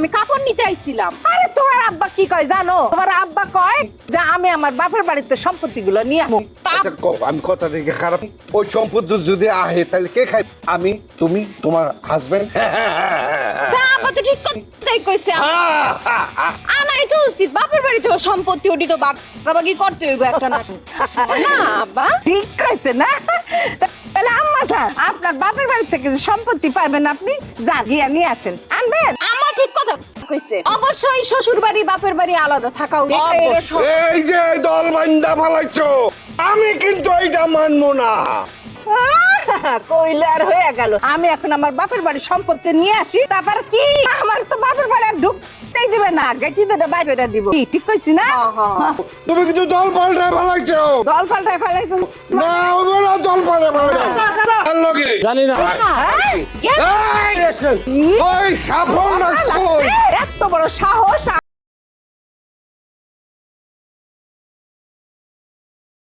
আমি কাপড় নিতে আইছিলাম। আরে তোমার আব্বা কি কয় জানো? তোমার আব্বা কয় যে আমি আমার বাপের বাড়িতে সম্পত্তিগুলো নিয়ে আসবো। আচ্ছা আমি কথা থেকে খারাপ, ওই সম্পত্তি যদি আহে তাহলে কে খায়? আমি, তুমি, তোমার হাজবেন্ড? তা আব্বা তো ঠিক কথাই কইছে। আনাই তো উচিত, বাপের বাড়িতেও সম্পত্তি ওটি তো বাগাবাগি করতে হইব একটা না। না আব্বা ঠিক কইছে না? তাহলে আম্মা যান, আপনার বাপের বাড়ি থেকে যে সম্পত্তি পাবেন আপনি যান গিয়া নিয়ে আসেন, আনবেন। আমার ঠিক কথা কইছে। অবশ্যই শ্বশুর বাড়ি বাপের বাড়ি আলাদা থাকা উচিত। এই যে দল বান্দা ফালাইছো, আমি কিন্তু এইটা মানবো না। কইলে আর হয়ে গেল। আমি এখন আমার বাপের বাড়ির সম্পত্তি নিয়ে আসি, তারপর কি আমার তো বাপের বাড়ি আর ঢুকতেই দিবে না, গেটি তো বাইরে করে দিব। কি ঠিক কইছি না? তুমি কিন্তু দল পাল্টায় ফালাইছো। দল পাল্টায় ফেলাইছো না হবে না, দল পাল্টায় ফালাইছো। জানি না ওই সাফল না কই? এত বড় সাহস